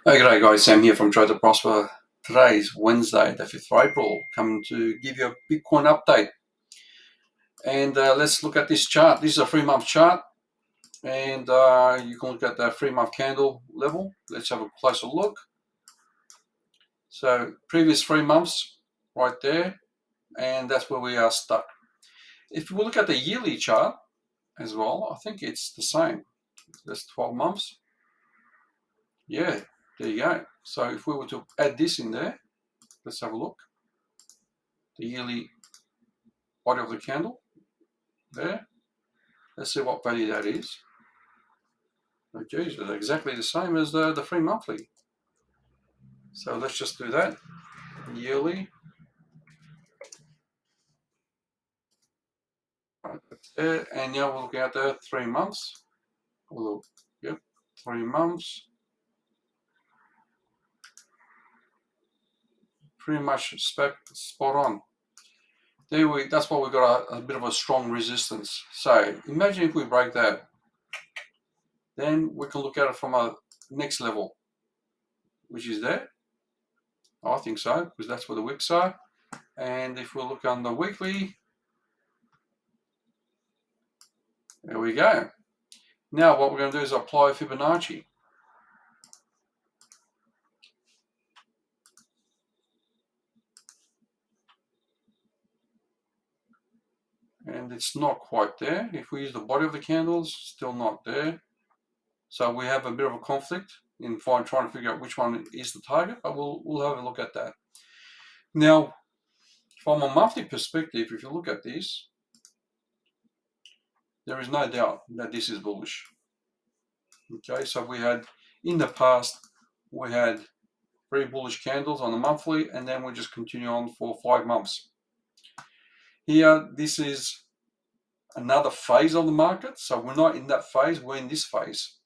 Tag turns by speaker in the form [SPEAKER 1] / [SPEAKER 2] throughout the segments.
[SPEAKER 1] Hey, g'day guys, Sam here from Trade to Prosper. Today is Wednesday, the 5th of April, coming to give you a Bitcoin update. And let's look at this chart. This is a 3-month chart, and you can look at the 3-month candle level. Let's have a closer look. So previous 3 months right there, and that's where we are stuck. If we look at the yearly chart as well, I think it's the same. That's 12 months. Yeah, there you go. So if we were to add this in there, let's have a look. The yearly body of the candle there. Let's see what value that is. Oh geez, it's exactly the same as the 3 monthly. So let's just do that. Yearly. Right, that's there. And now we're looking at the 3 months. Yep, 3 months. Pretty much spot on. That's why we got a bit of a strong resistance. So imagine if we break that, then we can look at it from a next level, which is there. I think so, because that's where the wicks are. And if we look on the weekly, there we go. Now what we're going to do is apply Fibonacci. And it's not quite there. If we use the body of the candles, still not there. So we have a bit of a conflict in trying to figure out which one is the target, but we'll have a look at that. Now, from a monthly perspective, if you look at this, there is no doubt that this is bullish. Okay, so we had, in the past, we had very bullish candles on the monthly, and then we just continue on for 5 months. Here, this is another phase of the market, so we're not in that phase, we're in this phase.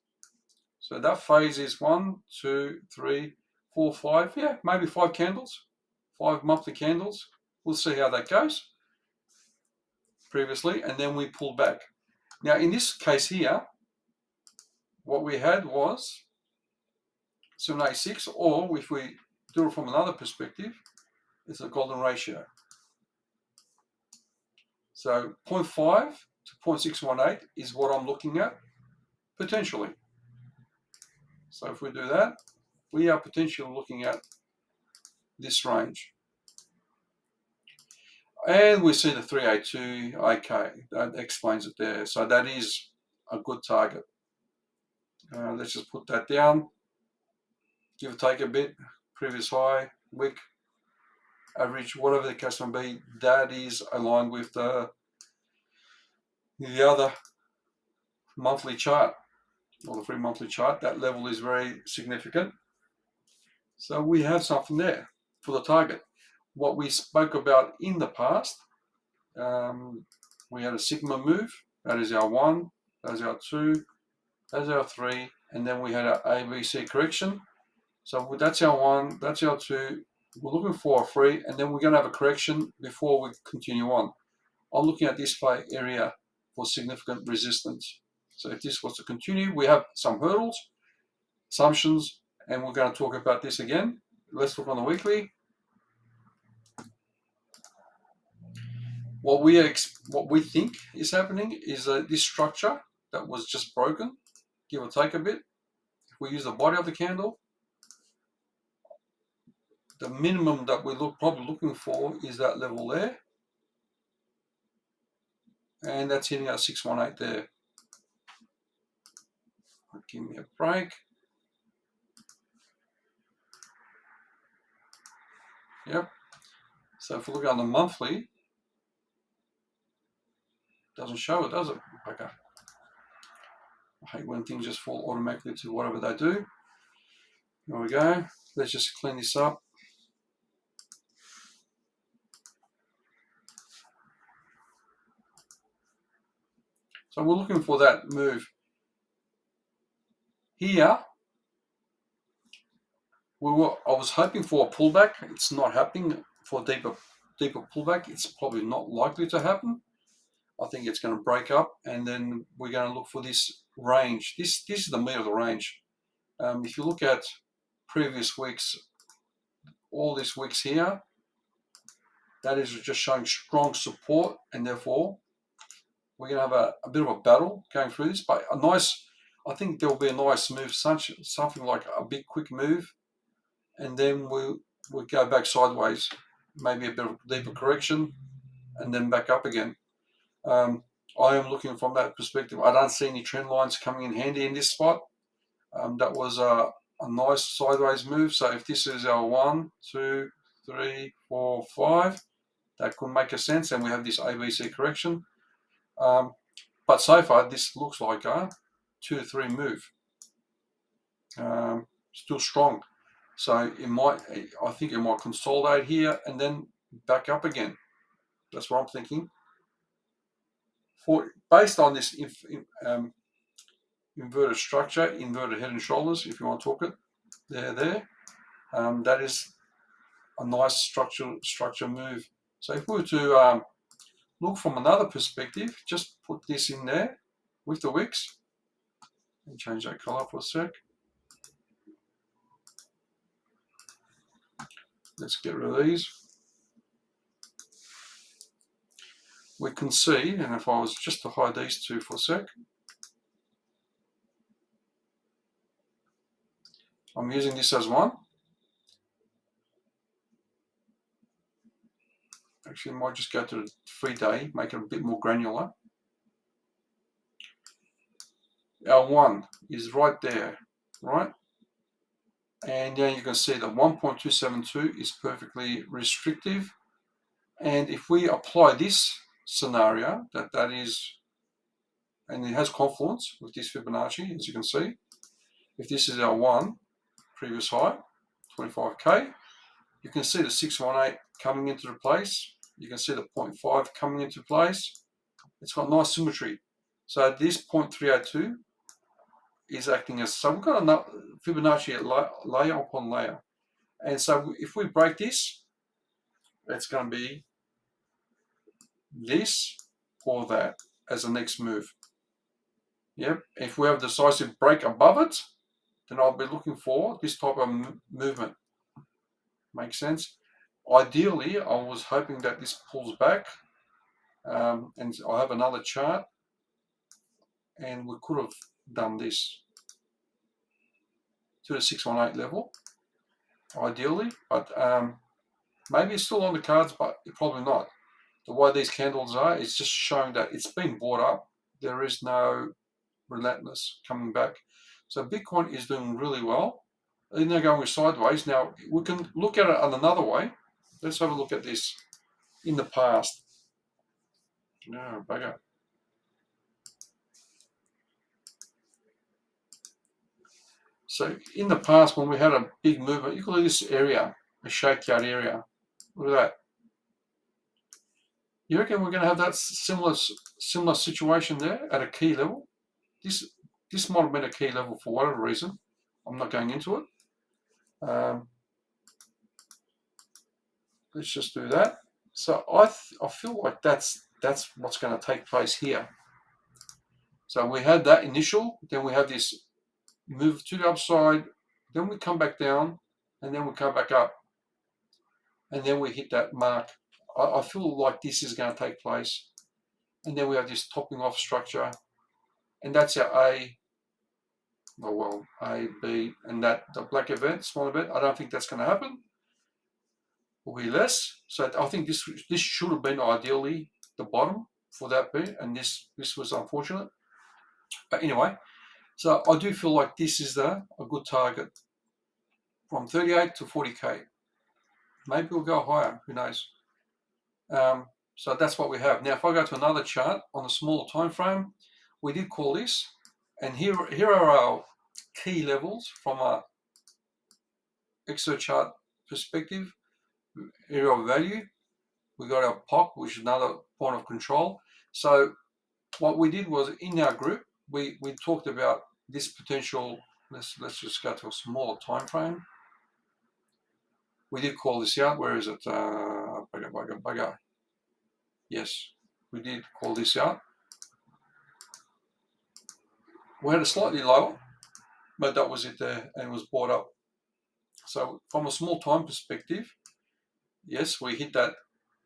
[SPEAKER 1] So that phase is 1, 2, 3, 4, 5, yeah, maybe 5 candles, 5 monthly candles. We'll see how that goes previously, and then we pull back. Now, in this case here, what we had was 786, or if we do it from another perspective, it's a golden ratio. So 0.5 to 0.618 is what I'm looking at, potentially. So if we do that, we are potentially looking at this range. And we see the 382, okay, that explains it there. So that is a good target. Let's just put that down, give or take a bit, previous high, wick, average, whatever the case may be, that is aligned with the other monthly chart, or the 3 monthly chart. That level is very significant. So we have something there for the target. What we spoke about in the past, we had a sigma move, that is our 1, that is our 2, that's our 3, and then we had our ABC correction. So that's our 1, that's our 2, we're looking for a 3, and then we're going to have a correction before we continue on. I'm looking at this area for significant resistance. So if this was to continue, we have some hurdles, assumptions, and we're going to talk about this again. Let's look on the weekly. What we think is happening is this structure that was just broken, give or take a bit. If we use the body of the candle, the minimum that we're probably looking for is that level there, and that's hitting our 618 there. Give me a break. Yep. So if we look on the monthly, doesn't show it, does it? Okay. I hate when things just fall automatically to whatever they do. There we go. Let's just clean this up. So we're looking for that move. Here, I was hoping for a pullback. It's not happening. For a deeper pullback, it's probably not likely to happen. I think it's going to break up, and then we're going to look for this range. This is the meat of the range. If you look at previous weeks, all these weeks here, that is just showing strong support, and therefore we're going to have a bit of a battle going through this, but I think there'll be a nice move, something like a big quick move, and then we'll go back sideways, maybe a bit of a deeper correction, and then back up again. I am looking from that perspective. I don't see any trend lines coming in handy in this spot. That was a nice sideways move. So if this is our 1, 2, 3, 4, 5, that could make a sense, and we have this ABC correction. But so far, this looks like a 2 to 3 move. Still strong. So I think it might consolidate here and then back up again. That's what I'm thinking. Based on this inverted structure, inverted head and shoulders, if you want to talk it, there. That is a nice structure move. So if we were to look from another perspective, just put this in there with the wicks and change that color for a sec. Let's get rid of these. We can see, and if I was just to hide these two for a sec, I'm using this as one. Actually, I might just go to the 3-day, make it a bit more granular. Our 1 is right there, right? And now you can see that 1.272 is perfectly restrictive. And if we apply this scenario, that is, and it has confluence with this Fibonacci, as you can see. If this is our 1, previous high, 25K, you can see the 618 coming into place. You can see the 0.5 coming into place. It's got nice symmetry. So this 0.302 is acting as, so we've got enough Fibonacci layer upon layer. And so if we break this, it's going to be this or that as the next move. Yep. If we have a decisive break above it, then I'll be looking for this type of movement. Makes sense? Ideally, I was hoping that this pulls back, and I have another chart, and we could have done this to the 618 level, ideally, but maybe it's still on the cards, but probably not. The way these candles are, it's just showing that it's been bought up. There is no relentless coming back. So Bitcoin is doing really well. Even though going sideways, now we can look at it on another way. Let's have a look at this in the past. No, bugger. So in the past, when we had a big movement, you can look at this area, a shakeout area. Look at that. You reckon we're going to have that similar situation there at a key level? This might have been a key level for whatever reason. I'm not going into it. Let's just do that. So I feel like that's what's going to take place here. So we had that initial, then we have this move to the upside, then we come back down, and then we come back up, and then we hit that mark. I feel like this is going to take place, and then we have this topping off structure, and that's our A, A, B, and that the black event, small event. I don't think that's going to happen. Will be less. So I think this should have been ideally the bottom for that B, and this was unfortunate. But anyway, so I do feel like this is a good target from 38 to 40K. Maybe we'll go higher. Who knows? So that's what we have. Now, if I go to another chart on a smaller time frame, we did call this, and here are our key levels from a XO chart perspective. Area of value. We got our POC, which is another point of control. So what we did was in our group, we talked about this potential. Let's just go to a smaller time frame. We did call this out. Where is it? Bugger. Yes, we did call this out. We had a slightly lower, but that was it there, and it was bought up. So from a small time perspective, yes, we hit that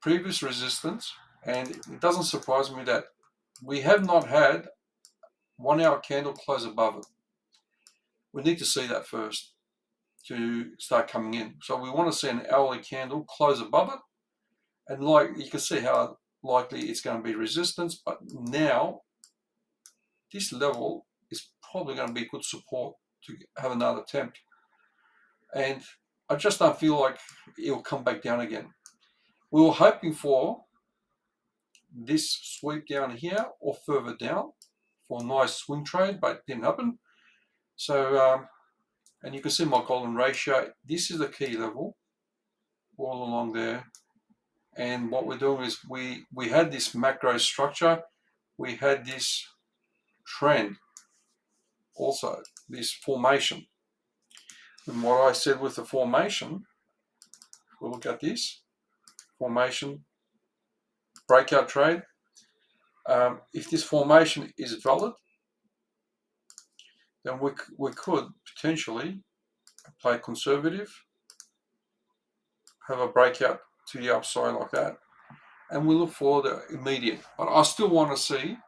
[SPEAKER 1] previous resistance, and it doesn't surprise me that we have not had 1 hour candle close above it. We need to see that first to start coming in. So we want to see an hourly candle close above it, and like you can see how likely it's going to be resistance, but now this level is probably going to be good support to have another attempt. And I just don't feel like it'll come back down again. We were hoping for this sweep down here or further down for a nice swing trade, but it didn't happen. So, and you can see my golden ratio. This is the key level all along there. And what we're doing is we had this macro structure. We had this trend also, this formation. And what I said with the formation, we'll look at this formation, breakout trade. If this formation is valid, then we could potentially play conservative, have a breakout to the upside like that, and we look for the immediate. But I still want to see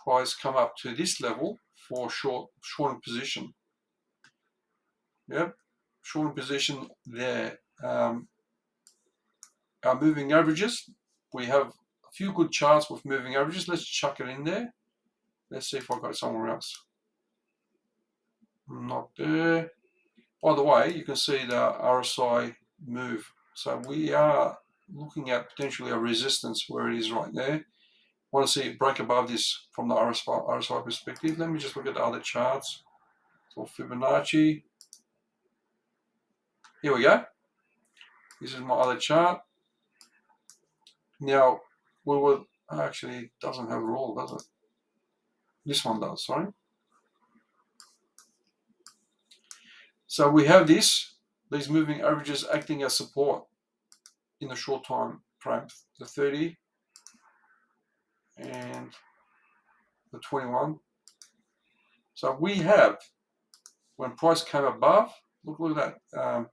[SPEAKER 1] price come up to this level for short position. Yep, short position there. Our moving averages, we have a few good charts with moving averages. Let's chuck it in there. Let's see if I got it somewhere else. Not there. By the way, you can see the RSI move. So we are looking at potentially a resistance where it is right there. Want to see it break above this from the RSI perspective. Let me just look at the other charts. So Fibonacci. Here we go. This is my other chart. Now, we will actually, it doesn't have a roll, does it? This one does, sorry. So we have these moving averages acting as support in the short time frame, the 30 and the 21. So we have, when price came above, look at that,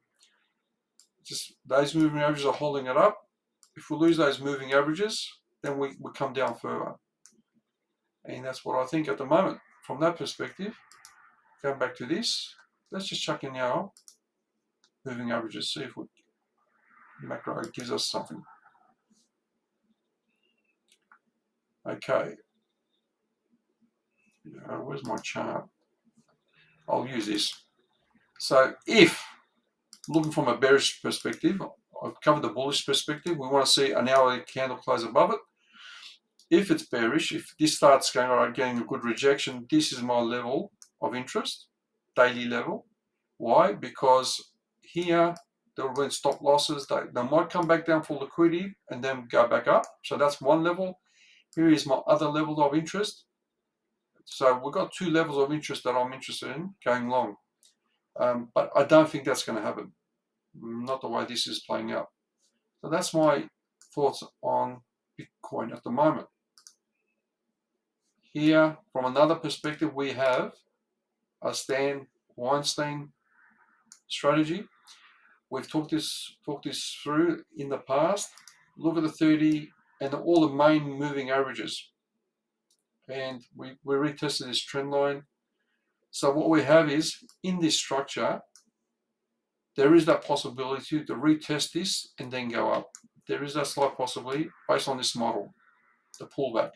[SPEAKER 1] just those moving averages are holding it up. If we lose those moving averages, then we come down further. And that's what I think at the moment. From that perspective, going back to this, let's just chuck in our moving averages, see if macro gives us something. Okay. Where's my chart? I'll use this. So if, looking from a bearish perspective, I've covered the bullish perspective, we want to see an hourly candle close above it. If it's bearish, if this starts going, all right, getting a good rejection, this is my level of interest, daily level. Why? Because here there will be stop losses. They might come back down for liquidity and then go back up. So that's one level. Here is my other level of interest. So we've got two levels of interest that I'm interested in going long. But I don't think that's going to happen. Not the way this is playing out. So that's my thoughts on Bitcoin at the moment. Here, from another perspective, we have a Stan Weinstein strategy. We've talked this through in the past. Look at the 30 and all the main moving averages. And we retested this trend line. So what we have is, in this structure, there is that possibility to retest this and then go up. There is that slight possibility based on this model, the pullback.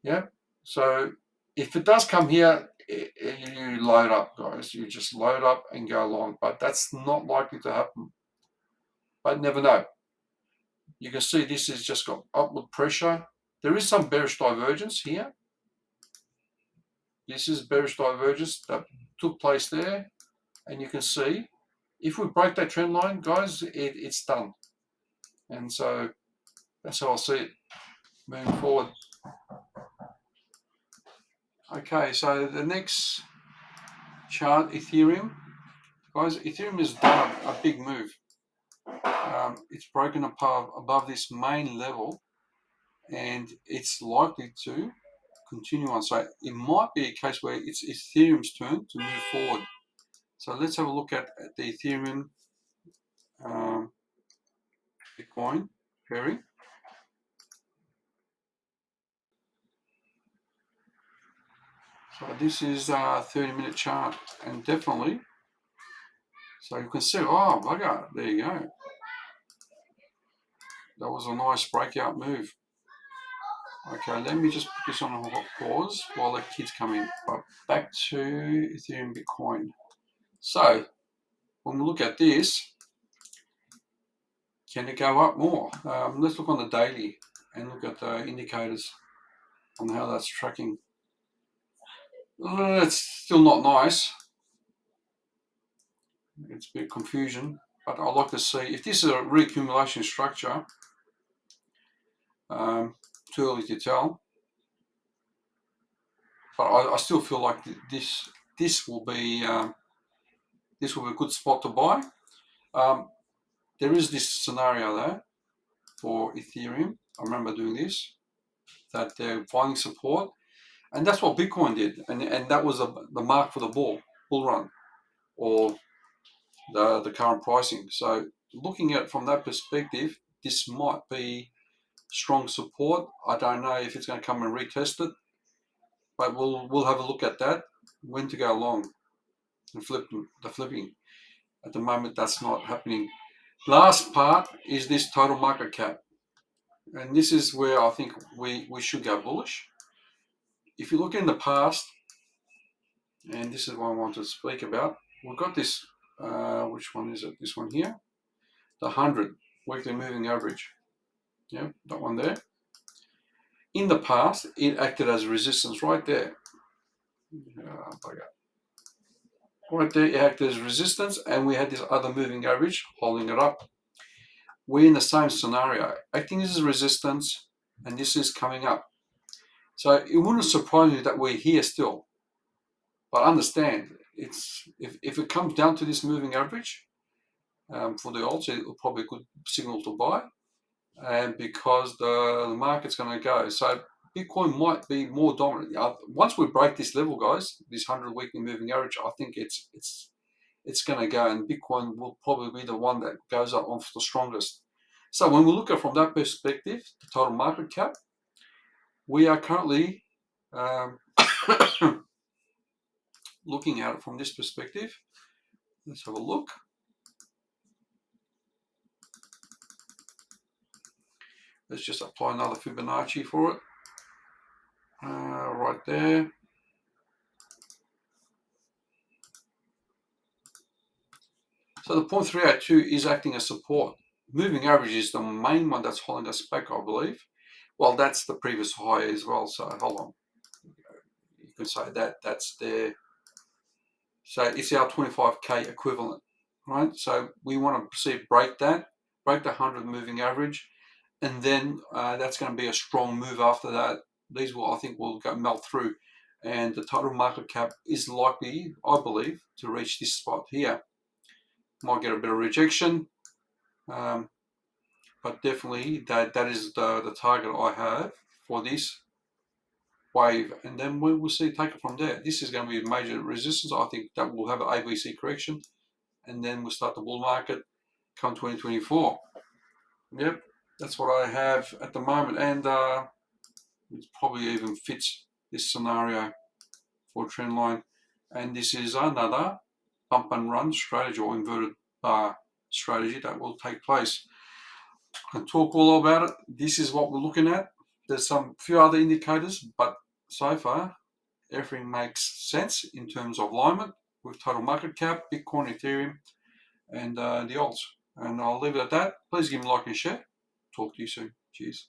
[SPEAKER 1] Yeah. So if it does come here, you load up, guys. You just load up and go long. But that's not likely to happen. But never know. You can see this has just got upward pressure. There is some bearish divergence here. This is bearish divergence that took place there. And you can see, if we break that trend line, guys, it's done. And so that's how I see it moving forward. Okay, so the next chart, Ethereum. Guys, Ethereum has done a big move. It's broken apart above this main level, and it's likely to continue on. So it might be a case where it's Ethereum's turn to move forward. So let's have a look at the Ethereum Bitcoin pairing. So this is a 30-minute chart, and definitely, so you can see, oh bugger, there you go. That was a nice breakout move. Okay, let me just put this on a hot pause while the kids come in. But back to Ethereum Bitcoin. So when we look at this, can it go up more? Let's look on the daily and look at the indicators on how that's tracking. It's still not nice. It's a bit of confusion, but I'd like to see if this is a reaccumulation structure. Too early to tell, but I still feel like this will be a good spot to buy. There is this scenario though for Ethereum. I remember doing this, that they're finding support, and that's what Bitcoin did, and that was the mark for the bull run, or the current pricing. So looking at it from that perspective, this might be strong support. I don't know if it's going to come and retest it, but we'll have a look at that, when to go long and the flipping. At the moment, that's not happening. Last part is this total market cap, and this is where I think we should go bullish. If you look in the past, and this is what I want to speak about, we've got this, which one is it? This one here, the 100 weekly moving average. Yeah, that one there. In the past, it acted as resistance right there. Right there, it acted as resistance, and we had this other moving average holding it up. We're in the same scenario, acting as resistance, and this is coming up. So it wouldn't surprise me that we're here still. But understand, if it comes down to this moving average for the alts, it's probably a good signal to buy, and because the market's going to go. So Bitcoin might be more dominant. Once we break this level, guys, this 100 weekly moving average, I think it's going to go, and Bitcoin will probably be the one that goes up on the strongest. So when we look at it from that perspective, the total market cap, we are currently looking at it from this perspective. Let's have a look. Let's just apply another Fibonacci for it. Right there. So the 0.382 is acting as support. Moving average is the main one that's holding us back, I believe. Well, that's the previous high as well. So hold on. You can say that's there. So it's our 25K equivalent, right? So we want to see it break the 100 moving average, and then that's going to be a strong move after that. These I think will go melt through, and the total market cap is likely, I believe, to reach this spot here. Might get a bit of rejection, but definitely that is the target I have for this wave, and then we will see, take it from there. This is going to be a major resistance. I think that will have an ABC correction, and then we'll start the bull market come 2024. Yep, that's what I have at the moment, and it probably even fits this scenario for trend line. And this is another bump and run strategy, or inverted bar strategy, that will take place. I can talk all about it. This is what we're looking at. There's some few other indicators, but so far everything makes sense in terms of alignment with total market cap, Bitcoin, Ethereum, and the alts. And I'll leave it at that. Please give me a like and share. Talk to you soon. Cheers.